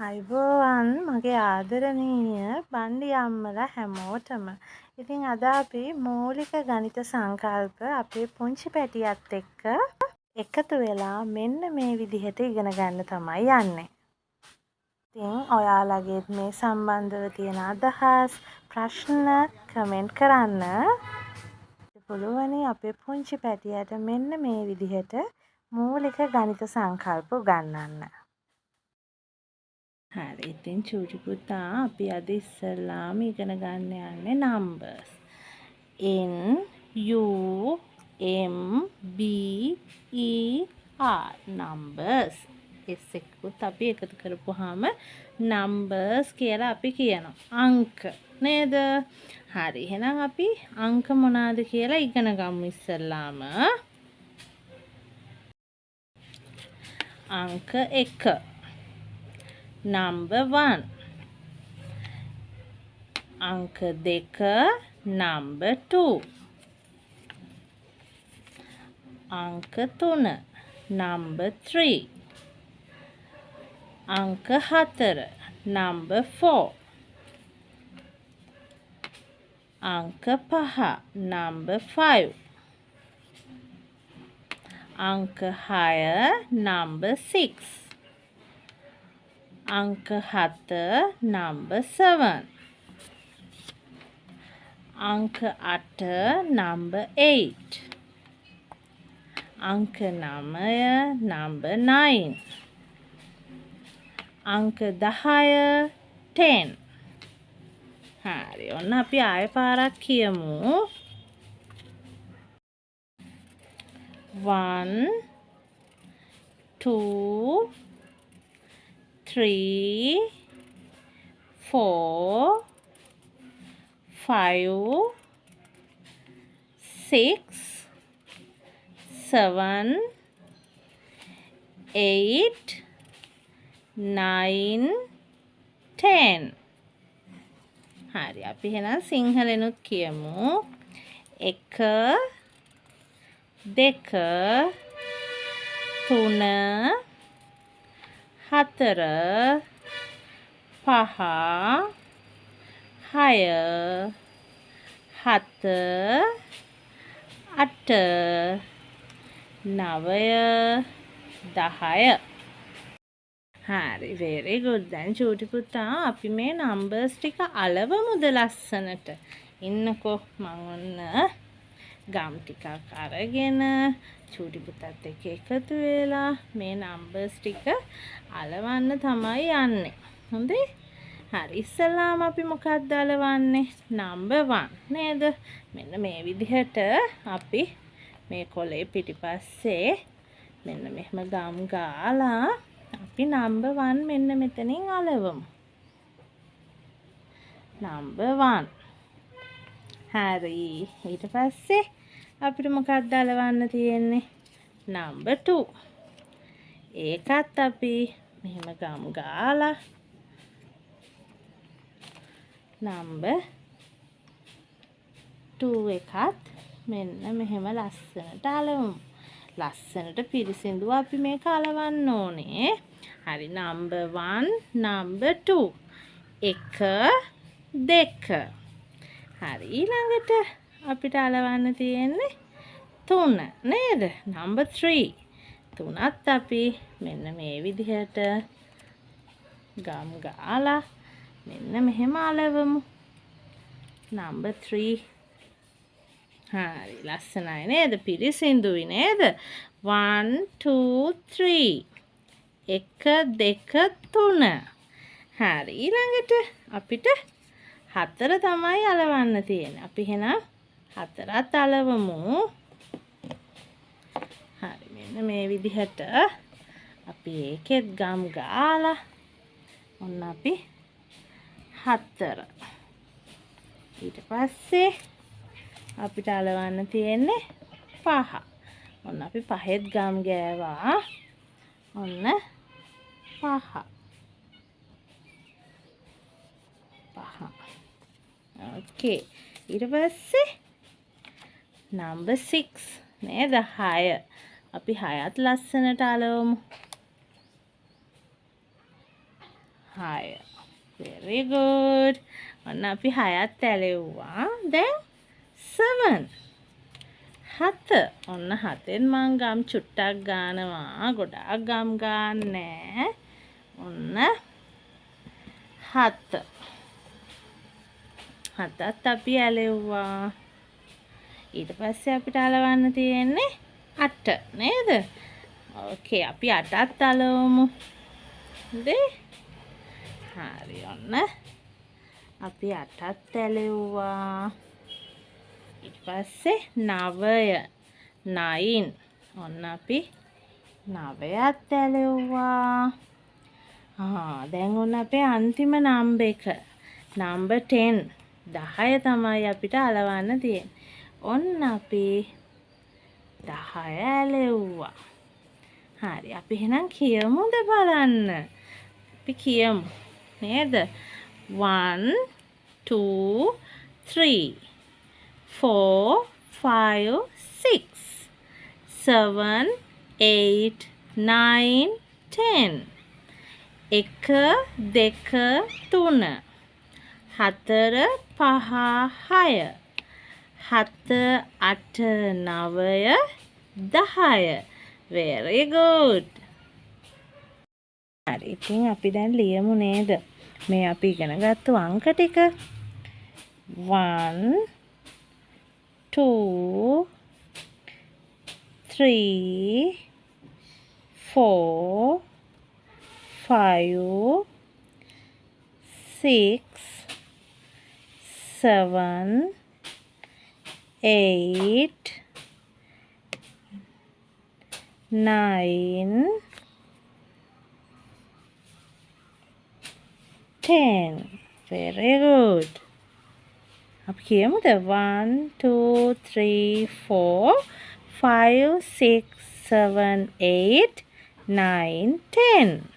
අයිබෝවන් මගේ ආදරණීය බණ්ඩි අම්මලා හැමෝටම. ඉතින් අද අපි මූලික ගණිත සංකල්ප අපේ පුංචි පැටියත් එක්ක එකතු වෙලා මෙන්න මේ විදිහට ඉගෙන ගන්න තමයි යන්නේ. ඉතින් ඔයාලගේත් මේ සම්බන්ධව තියෙන අදහස්, ප්‍රශ්න කමෙන්ට් කරන්න. පුළුවනි අපේ පුංචි පැටියට මෙන්න මේ විදිහට මූලික ගණිත සංකල්ප උගන්වන්න. හරි ඉතින් චූටි පුතා අපි අද ඉස්සෙල්ලාම ඉගෙන ගන්න යන්නේ numbers. N U M B E R numbers. S එකකුත් අපි එකතු කරපුවාම numbers කියලා අපි කියනවා. අංක නේද? හරි එහෙනම් අපි අංක මොනවාද කියලා ඉගෙන ගමු ඉස්සෙල්ලාම. අංක 1 number 1 අංක 2 number 2 අංක 3 number 3 අංක 4 number 4 අංක 5 number 5 අංක 6 number 6 අංක 7 number 7 අංක 8 number 8 අංක 9 number 9 අංක 10 10. හරි ඔන්න අපි ආයෙ පාරක් කියමු. 1 2 3 4 5 6 7 8 9 10. හරි අපි එහෙනම් සිංහලෙනුත් කියමු. 1 2 3 4 5 6 7 8 9 10. හරි very good. දැන් චූටි පුතා අපි මේ numbers ටික අලවමුද ලස්සනට. ඉන්නකෝ මම ඔන්න ගම් ටිකක් අරගෙන චූටි පුතත් එක්ක එකතු වෙලා මේ numbers ටික අලවන්න තමයි යන්නේ. හොඳේ? හරි ඉස්සෙල්ලාම අපි මොකක්ද අලවන්නේ? number 1 නේද? මෙන්න මේ විදිහට අපි මේ කොලේ පිටිපස්සේ මෙන්න මෙහෙම ගම් ගාලා අපි number 1 මෙන්න මෙතනින් අලවමු. number 1. හරි ඊට පස්සේ අපිට මොකක්ද අලවන්න තියෙන්නේ? number 2. ඒකත් අපි මෙහෙම ගම් ගාලා number 2 එකත් මෙන්න මෙහෙම ලස්සනට අලවමු. ලස්සනට පිරිසිදුව අපි මේක අලවන්න ඕනේ. හරි number 1 number 2 1 2. හරි ඊළඟට අපිට අලවන්න තියෙන්නේ 3 නේද? number 3 3ත් අපි මෙන්න මේ විදිහට ගම් ගාලා මෙන්න මෙහෙම අලවමු. number 3. හරි ලස්සනයි නේද? පිරිසිදුයි නේද? 1 2 3 1 2 3. හරි ඊළඟට අපිට 4 තමයි අලවන්න තියෙන්නේ. අපි එහෙනම් 4ත් අලවමු. හරි මෙන්න මේ විදිහට අපි ඒකෙත් ගම් ගාලා ඔන්න අපි 4. ඊට පස්සේ අපිට අලවන්න තියෙන්නේ 5. ඔන්න අපි 5ත් ගම් ගෑවා. ඔන්න 5. ඕකේ ඊට පස්සේ number 6 නේද? 6. අපි 6ත් ලස්සනට අලවමු. 6. Very good. ඔන්න අපි 6ත් ඇලෙව්වා. දැන් 7. 7. ඔන්න 7ෙන් මං ගම් චුට්ටක් ගන්නවා. ගොඩාක් ගම් ගන්නෑ. ඔන්න 7. 7ත් අපි ඇලෙව්වා. ඊට පස්සේ අපිට අලවන්න තියෙන්නේ 8 නේද? ඕකේ අපි 8ත් අලවමු. හරි ඔන්න අපි 8ත් ඇලෙව්වා. ඊට පස්සේ 9. 9. ඔන්න අපි 9ත් ඇලෙව්වා. දැන් ඔන්න අපේ අන්තිම නම්බර් එක. නම්බර් 10. 10 තමයි අපිට අලවන්න තියෙන්නේ. ඔන්න අපි 10 ඇලෙව්වා. හරි අපි එහෙනම් කියමුද බලන්න. අපි කියමු නේද? 1 2 3 4 5 6 7 8 9 10 එක දෙක තුන 4 5 6 7 8 9 10 very good. හරි ඉතින් අපි දැන් ලියමු නේද? මේ අපි ඉගෙන ගත්තු අංක ටික 1 2 3 4 5 6 7 8 9 10 very good. අපි කියමුද 1 2 3 4 5 6 7 8 9 10